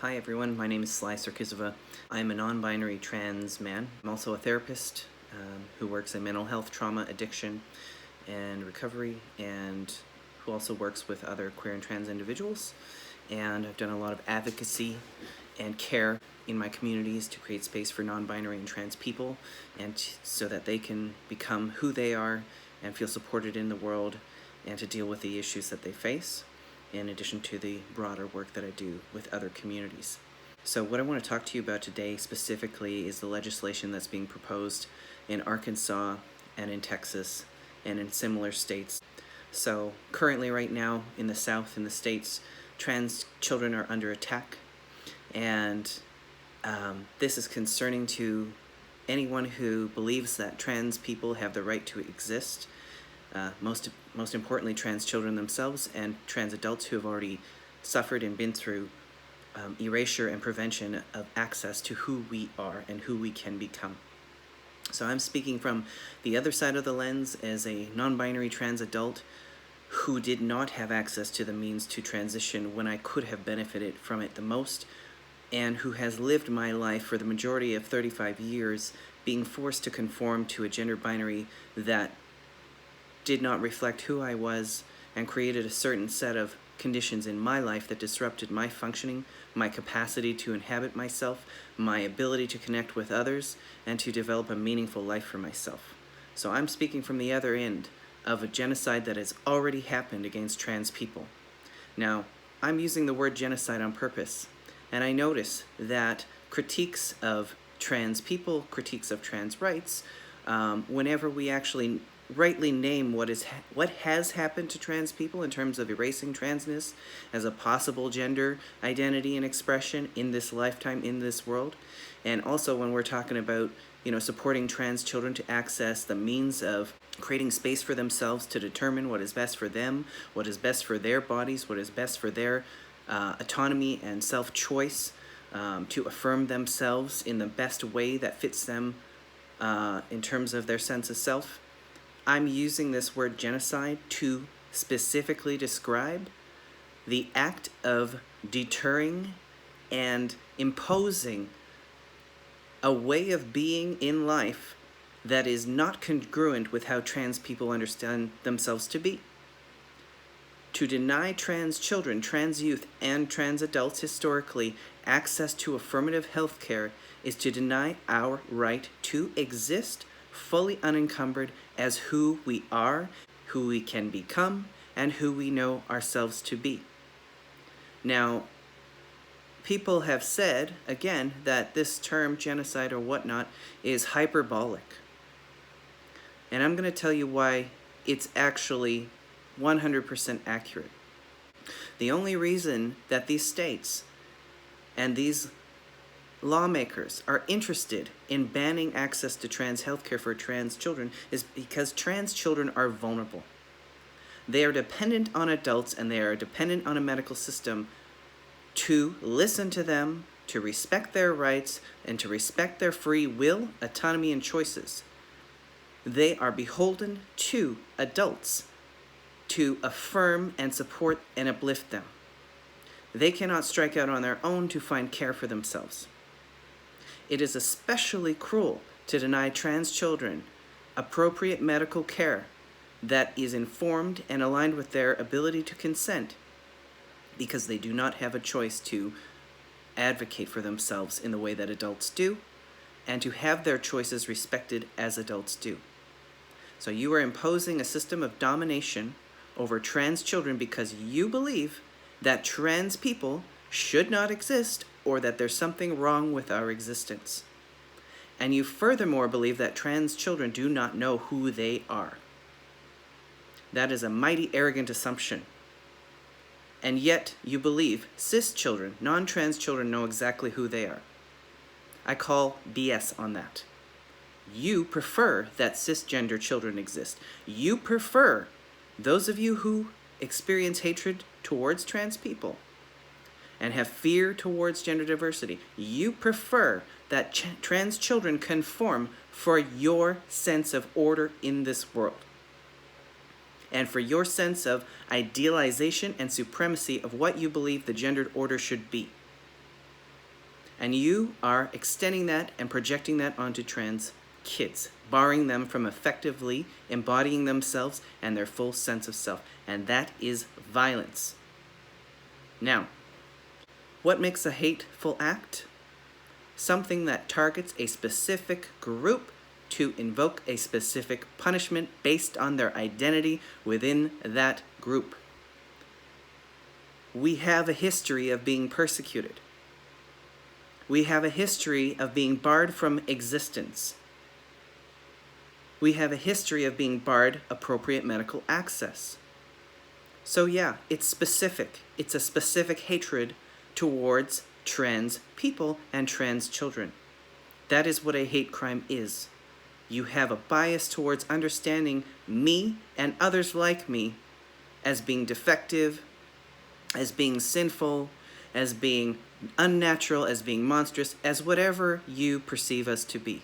Hi everyone, my name is Sly Sarkisova. I'm a non-binary trans man. I'm also a therapist who works in mental health, trauma, addiction, and recovery, and who also works with other queer and trans individuals. And I've done a lot of advocacy and care in my communities to create space for non-binary and trans people, and so that they can become who they are and feel supported in the world and to deal with the issues that they face, in addition to the broader work that I do with other communities. So what I want to talk to you about today specifically is the legislation that's being proposed in Arkansas and in Texas and in similar states. So currently right now in the South, in the States, trans children are under attack, and this is concerning to anyone who believes that trans people have the right to exist. Most importantly, trans children themselves and trans adults who have already suffered and been through erasure and prevention of access to who we are and who we can become. So I'm speaking from the other side of the lens as a non-binary trans adult who did not have access to the means to transition when I could have benefited from it the most, and who has lived my life for the majority of 35 years being forced to conform to a gender binary that did not reflect who I was and created a certain set of conditions in my life that disrupted my functioning, my capacity to inhabit myself, my ability to connect with others, and to develop a meaningful life for myself. So I'm speaking from the other end of a genocide that has already happened against trans people. Now, I'm using the word genocide on purpose, and I notice that critiques of trans people, critiques of trans rights, whenever we actually rightly name what has happened to trans people in terms of erasing transness as a possible gender identity and expression in this lifetime, in this world, and also when we're talking about supporting trans children to access the means of creating space for themselves to determine what is best for them, what is best for their bodies, what is best for their autonomy and self-choice, to affirm themselves in the best way that fits them in terms of their sense of self. I'm using this word genocide to specifically describe the act of deterring and imposing a way of being in life that is not congruent with how trans people understand themselves to be. To deny trans children, trans youth, and trans adults historically access to affirmative health care is to deny our right to exist fully unencumbered as who we are, who we can become, and who we know ourselves to be. Now, people have said, again, that this term, genocide or whatnot, is hyperbolic. And I'm going to tell you why it's actually 100% accurate. The only reason that these states and these lawmakers are interested in banning access to trans healthcare for trans children is because trans children are vulnerable. They are dependent on adults, and they are dependent on a medical system to listen to them, to respect their rights, and to respect their free will, autonomy, and choices. They are beholden to adults to affirm and support and uplift them. They cannot strike out on their own to find care for themselves. It is especially cruel to deny trans children appropriate medical care that is informed and aligned with their ability to consent, because they do not have a choice to advocate for themselves in the way that adults do, and to have their choices respected as adults do. So you are imposing a system of domination over trans children because you believe that trans people should not exist, or that there's something wrong with our existence. And you furthermore believe that trans children do not know who they are. That is a mighty arrogant assumption. And yet you believe cis children, non-trans children, know exactly who they are. I call BS on that. You prefer that cisgender children exist. You prefer those of you who experience hatred towards trans people and have fear towards gender diversity. You prefer that trans children conform for your sense of order in this world, and for your sense of idealization and supremacy of what you believe the gendered order should be. And you are extending that and projecting that onto trans kids, barring them from effectively embodying themselves and their full sense of self. And that is violence. Now, what makes a hateful act? Something that targets a specific group to invoke a specific punishment based on their identity within that group. We have a history of being persecuted. We have a history of being barred from existence. We have a history of being barred appropriate medical access. So yeah, it's specific. It's a specific hatred towards trans people and trans children. That is what a hate crime is. You have a bias towards understanding me and others like me as being defective, as being sinful, as being unnatural, as being monstrous, as whatever you perceive us to be,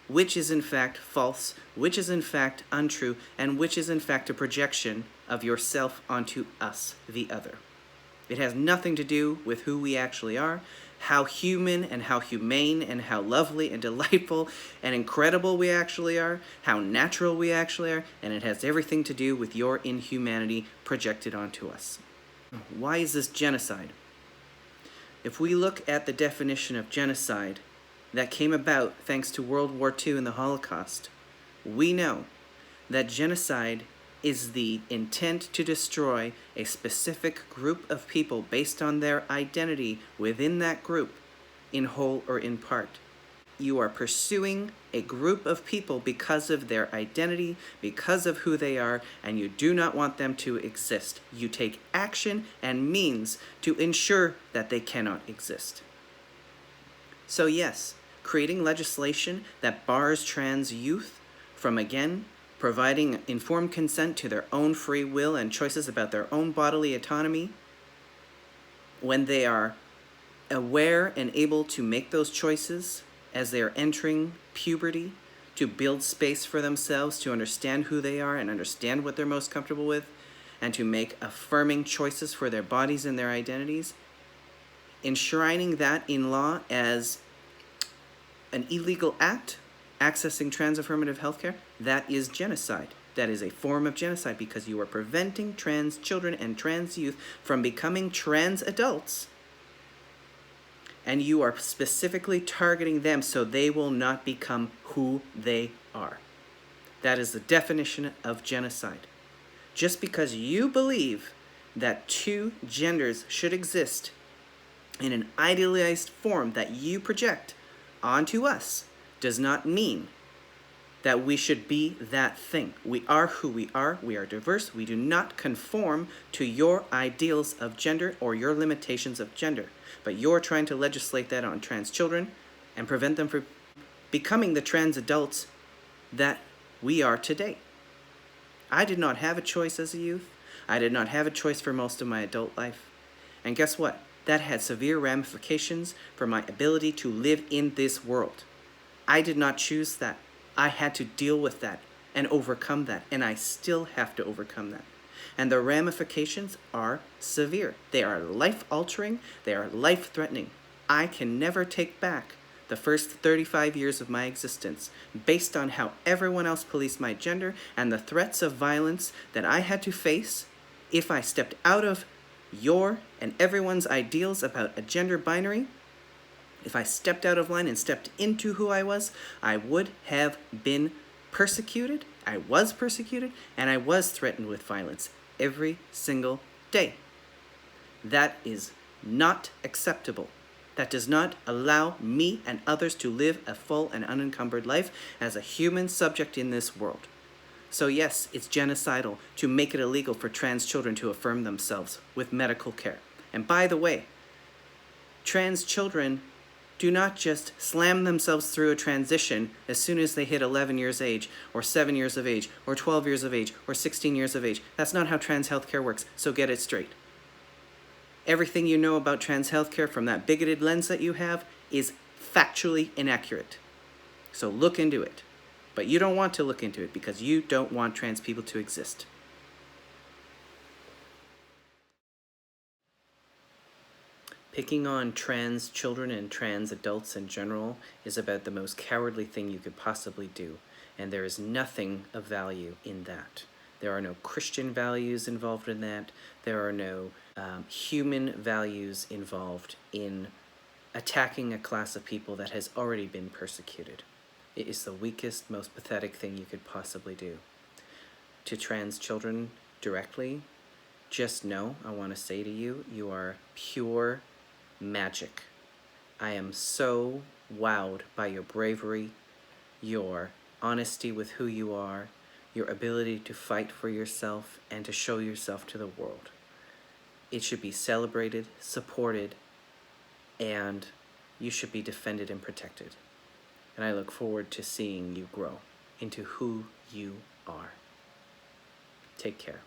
which is in fact false, which is in fact untrue, and which is in fact a projection of yourself onto us, the other. It has nothing to do with who we actually are, how human and how humane and how lovely and delightful and incredible we actually are, how natural we actually are, and it has everything to do with your inhumanity projected onto us. Why is this genocide? If we look at the definition of genocide that came about thanks to World War II and the Holocaust, we know that genocide is the intent to destroy a specific group of people based on their identity within that group, in whole or in part. You are pursuing a group of people because of their identity, because of who they are, and you do not want them to exist. You take action and means to ensure that they cannot exist. So yes, creating legislation that bars trans youth from, again, providing informed consent to their own free will and choices about their own bodily autonomy, when they are aware and able to make those choices as they are entering puberty, to build space for themselves, to understand who they are and understand what they're most comfortable with, and to make affirming choices for their bodies and their identities, enshrining that in law as an illegal act, accessing trans affirmative healthcare, that is genocide. That is a form of genocide because you are preventing trans children and trans youth from becoming trans adults, and you are specifically targeting them so they will not become who they are. That is the definition of genocide. Just because you believe that two genders should exist in an idealized form that you project onto us does not mean that we should be that thing. We are who we are. We are diverse. We do not conform to your ideals of gender or your limitations of gender. But you're trying to legislate that on trans children and prevent them from becoming the trans adults that we are today. I did not have a choice as a youth. I did not have a choice for most of my adult life. And guess what? That had severe ramifications for my ability to live in this world. I did not choose that. I had to deal with that and overcome that, and I still have to overcome that. And the ramifications are severe. They are life-altering. They are life-threatening. I can never take back the first 35 years of my existence based on how everyone else policed my gender and the threats of violence that I had to face if I stepped out of your and everyone's ideals about a gender binary. If I stepped out of line and stepped into who I was, I would have been persecuted. I was persecuted, and I was threatened with violence every single day. That is not acceptable. That does not allow me and others to live a full and unencumbered life as a human subject in this world. So yes, it's genocidal to make it illegal for trans children to affirm themselves with medical care. And by the way, trans children do not just slam themselves through a transition as soon as they hit 11 years of age, or 7 years of age, or 12 years of age, or 16 years of age. That's not how trans healthcare works, so get it straight. Everything you know about trans healthcare from that bigoted lens that you have is factually inaccurate. So look into it. But you don't want to look into it because you don't want trans people to exist. Picking on trans children and trans adults in general is about the most cowardly thing you could possibly do, and there is nothing of value in that. There are no Christian values involved in that. There are no human values involved in attacking a class of people that has already been persecuted. It is the weakest, most pathetic thing you could possibly do. To trans children directly, just know, I want to say to you, you are pure magic. I am so wowed by your bravery, your honesty with who you are, your ability to fight for yourself and to show yourself to the world. It should be celebrated, supported, and you should be defended and protected. And I look forward to seeing you grow into who you are. Take care.